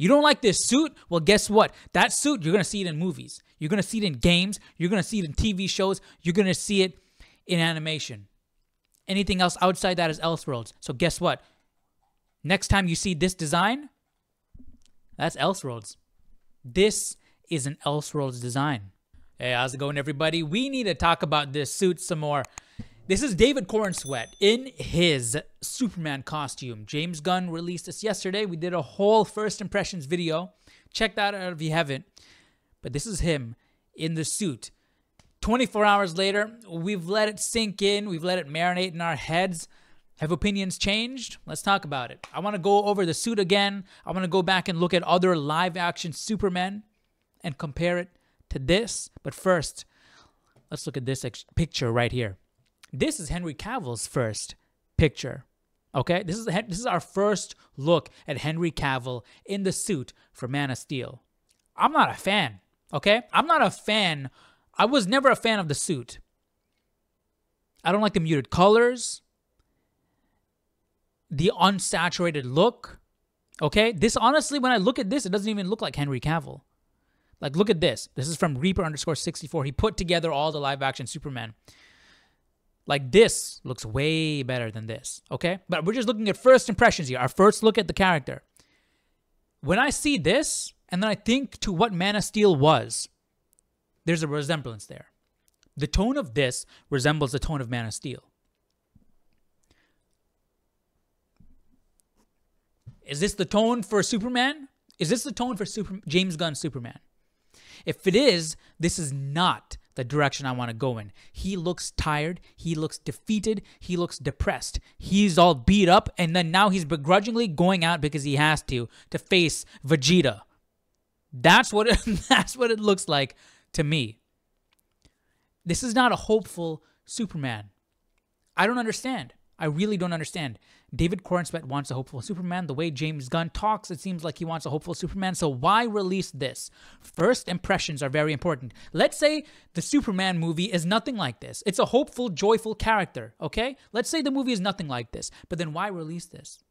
You don't like this suit? Well, guess what? That suit, you're going to see it in movies. You're going to see it in games. You're going to see it in TV shows. You're going to see it in animation. Anything else outside that is Elseworlds. So guess what? Next time you see this design, that's Elseworlds. This is an Elseworlds design. Hey, how's it going, everybody? We need to talk about this suit some more. This is David Corenswet in his Superman costume. James Gunn released this yesterday. We did a whole first impressions video. Check that out if you haven't. But this is him in the suit. 24 hours later, we've let it sink in. We've let it marinate in our heads. Have opinions changed? Let's talk about it. I want to go over the suit again. I want to go back and look at other live-action Superman and compare it to this. But first, let's look at this picture right here. This is Henry Cavill's first picture. Okay? This is our first look at Henry Cavill in the suit for Man of Steel. I'm not a fan. Okay? I'm not a fan. I was never a fan of the suit. I don't like the muted colors. The unsaturated look. Okay? This, honestly, when I look at this, it doesn't even look like Henry Cavill. Like, look at this. This is from Reaper_64. He put together all the live-action Superman. Like, this looks way better than this. Okay? But we're just looking at first impressions here. Our first look at the character. When I see this, and then I think to what Man of Steel was, there's a resemblance there. The tone of this resembles the tone of Man of Steel. Is this the tone for Superman? Is this the tone for James Gunn's Superman? If it is, this is not the direction I want to go in. He looks tired. He looks defeated. He looks depressed. He's all beat up, and then now he's begrudgingly going out because he has to face Vegeta. That's what it looks like to me. This is not a hopeful Superman. I don't understand. I really don't understand. David Corenswet wants a hopeful Superman. The way James Gunn talks, it seems like he wants a hopeful Superman. So why release this? First impressions are very important. Let's say the Superman movie is nothing like this. It's a hopeful, joyful character, okay? Let's say the movie is nothing like this. But then why release this?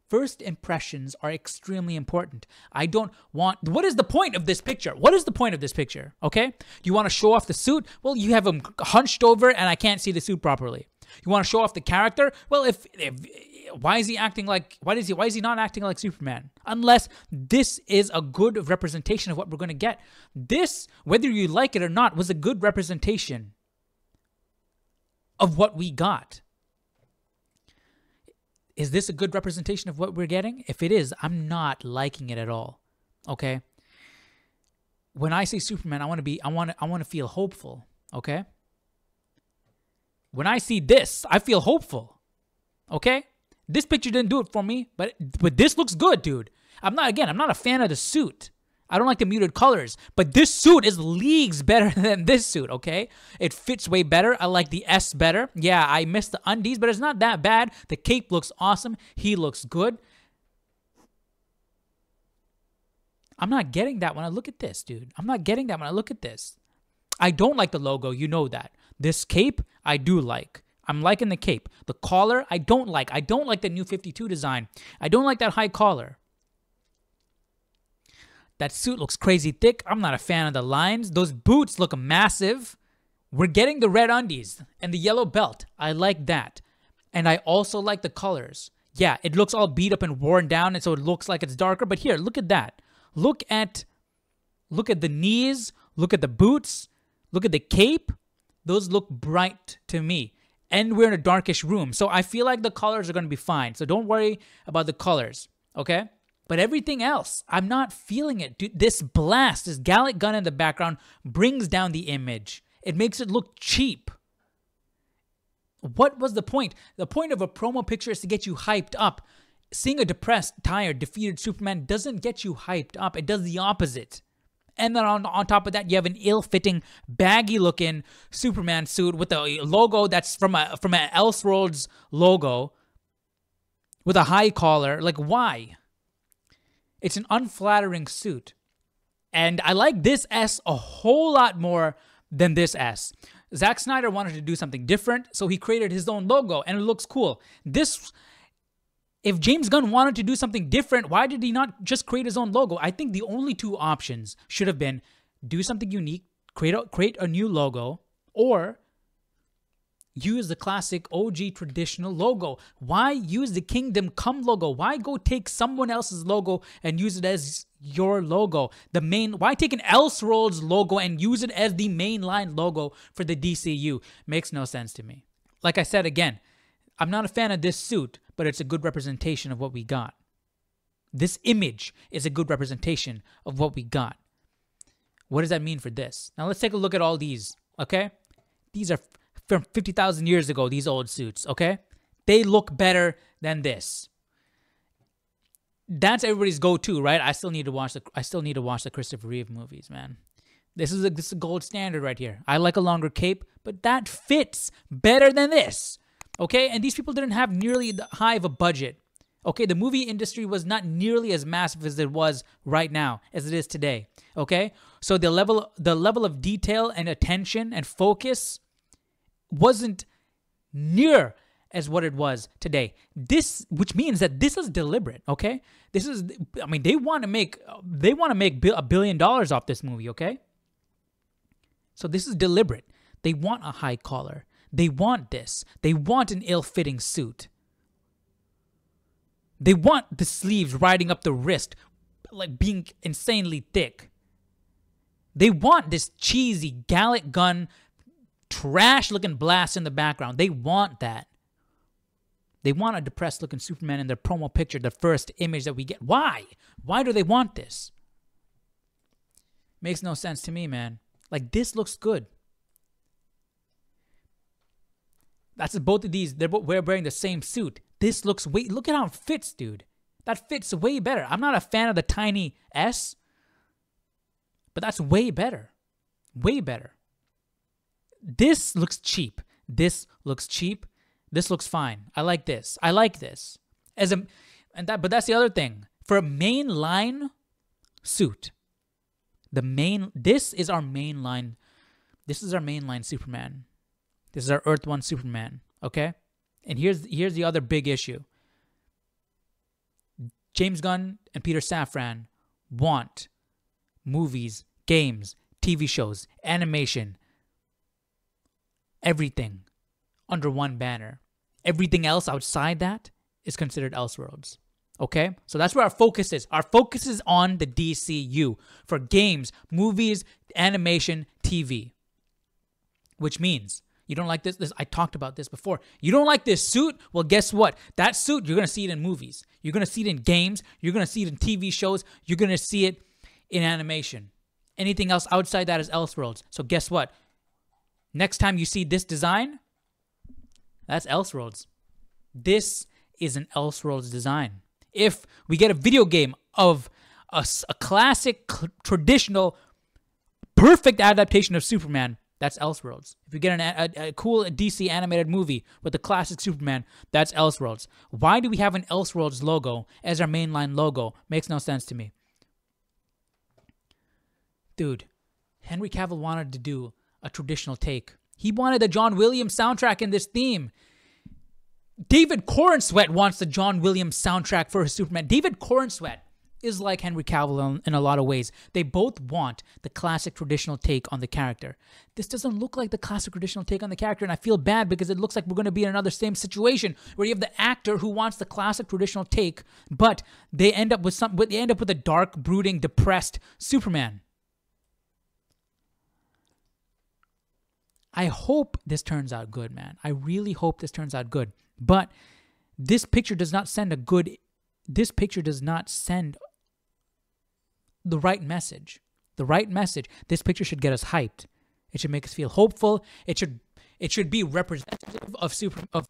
First impressions are extremely important. I don't want... What is the point of this picture? What is the point of this picture, okay? You want to show off the suit? Well, you have him hunched over and I can't see the suit properly. You want to show off the character? Well, why is he acting like... Why is he not acting like Superman? Unless this is a good representation of what we're going to get. This, whether you like it or not, was a good representation of what we got. Is this a good representation of what we're getting? If it is, I'm not liking it at all. Okay? When I say Superman, I want to feel hopeful, okay? When I see this, I feel hopeful. Okay? This picture didn't do it for me, but this looks good, dude. I'm not a fan of the suit. I don't like the muted colors, but this suit is leagues better than this suit, okay? It fits way better. I like the S better. Yeah, I miss the undies, but it's not that bad. The cape looks awesome. He looks good. I'm not getting that when I look at this, dude. I'm not getting that when I look at this. I don't like the logo. You know that. This cape, I do like. I'm liking the cape. The collar, I don't like. I don't like the new 52 design. I don't like that high collar. That suit looks crazy thick. I'm not a fan of the lines. Those boots look massive. We're getting the red undies and the yellow belt. I like that. And I also like the colors. Yeah, it looks all beat up and worn down, and so it looks like it's darker. But here, look at that. Look at the knees. Look at the boots. Look at the cape. Those look bright to me. And we're in a darkish room. So I feel like the colors are going to be fine. So don't worry about the colors. Okay? But everything else, I'm not feeling it. Dude, this blast, this Gallic gun in the background brings down the image. It makes it look cheap. What was the point? The point of a promo picture is to get you hyped up. Seeing a depressed, tired, defeated Superman doesn't get you hyped up. It does the opposite. And then on top of that, you have an ill-fitting, baggy-looking Superman suit with a logo that's from an Elseworlds logo with a high collar. Like, why? It's an unflattering suit. And I like this S a whole lot more than this S. Zack Snyder wanted to do something different, so he created his own logo, and it looks cool. This If James Gunn wanted to do something different, why did he not just create his own logo? I think the only two options should have been do something unique, create a new logo, or use the classic OG traditional logo. Why use the Kingdom Come logo? Why go take someone else's logo and use it as your logo? Why take an Elseworlds logo and use it as the mainline logo for the DCU? Makes no sense to me. Like I said again, I'm not a fan of this suit, but it's a good representation of what we got. This image is a good representation of what we got. What does that mean for this? Now let's take a look at all these, okay? These are from 50,000 years ago, these old suits, okay? They look better than this. That's everybody's go-to, right? I still need to watch the Christopher Reeve movies, man. This is a gold standard right here. I like a longer cape, but that fits better than this. Okay? And these people didn't have nearly the high of a budget. Okay? The movie industry was not nearly as massive as it was right now, as it is today. Okay? So the level of detail and attention and focus wasn't near as what it was today. Which means that this is deliberate, okay? They want to make $1 billion off this movie, okay? So this is deliberate. They want a high collar. They want this. They want an ill-fitting suit. They want the sleeves riding up the wrist, like being insanely thick. They want this cheesy Gallic gun, trash-looking blast in the background. They want that. They want a depressed-looking Superman in their promo picture, the first image that we get. Why? Why do they want this? Makes no sense to me, man. Like, this looks good. That's both of these. We're wearing the same suit. This looks look at how it fits, dude. That fits way better. I'm not a fan of the tiny S, but that's way better. Way better. This looks cheap. This looks cheap. This looks fine. I like this. I like this. But that's the other thing. For a mainline suit, this is our mainline. This is our mainline Superman. This is our Earth 1 Superman. Okay? And here's the other big issue. James Gunn and Peter Safran want movies, games, TV shows, animation, everything under one banner. Everything else outside that is considered Elseworlds. Okay? So that's where our focus is. Our focus is on the DCU for games, movies, animation, TV. Which means, you don't like this? I talked about this before. You don't like this suit? Well, guess what? That suit, you're going to see it in movies. You're going to see it in games. You're going to see it in TV shows. You're going to see it in animation. Anything else outside that is Elseworlds. So guess what? Next time you see this design, that's Elseworlds. This is an Elseworlds design. If we get a video game of a classic, traditional, perfect adaptation of Superman, that's Elseworlds. If you get a cool DC animated movie with the classic Superman, that's Elseworlds. Why do we have an Elseworlds logo as our mainline logo? Makes no sense to me. Dude, Henry Cavill wanted to do a traditional take. He wanted the John Williams soundtrack in this theme. David Corenswet wants the John Williams soundtrack for his Superman. David Corenswet is like Henry Cavill in a lot of ways. They both want the classic traditional take on the character. This doesn't look like the classic traditional take on the character, and I feel bad because it looks like we're going to be in another same situation where you have the actor who wants the classic traditional take, but they end up with a dark, brooding, depressed Superman. I hope this turns out good, man. I really hope this turns out good. But this picture does not send the right message. The right message. This picture should get us hyped. It should make us feel hopeful. It should be representative of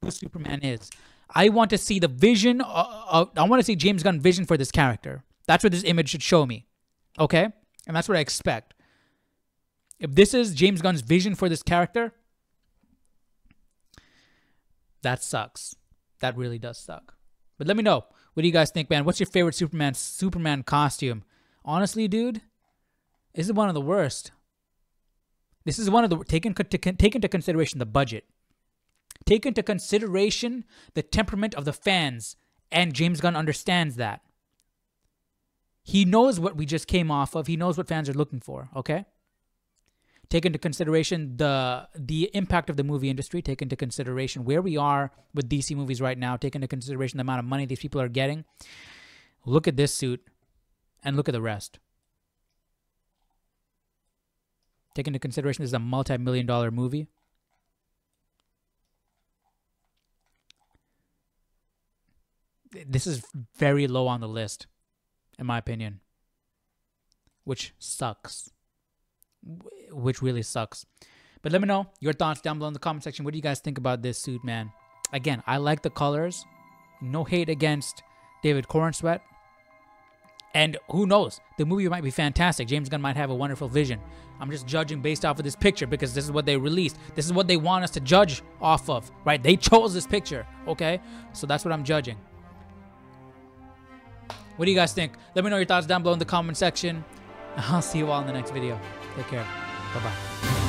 who Superman is. I want to see the vision I want to see James Gunn's vision for this character. That's what this image should show me. Okay? And that's what I expect. If this is James Gunn's vision for this character, that sucks. That really does suck. But let me know. What do you guys think, man? What's your favorite Superman costume? Honestly, dude, this is one of the worst. This is one of the... Take into consideration the budget. Take into consideration the temperament of the fans And James Gunn understands that. He knows what we just came off of. He knows what fans are looking for, okay? Take into consideration the impact of the movie industry. Take into consideration where we are with DC movies right now. Take into consideration the amount of money these people are getting. Look at this suit and look at the rest. Take into consideration this is a multi-million-dollar movie. This is very low on the list, in my opinion, which sucks. Which really sucks. But let me know your thoughts down below in the comment section. What do you guys think about this suit, man? Again, I like the colors. No hate against David Corenswet. And who knows? The movie might be fantastic. James Gunn might have a wonderful vision. I'm just judging based off of this picture because this is what they released. This is what they want us to judge off of, right? They chose this picture, okay? So that's what I'm judging. What do you guys think? Let me know your thoughts down below in the comment section. I'll see you all in the next video. Take care. Bye-bye.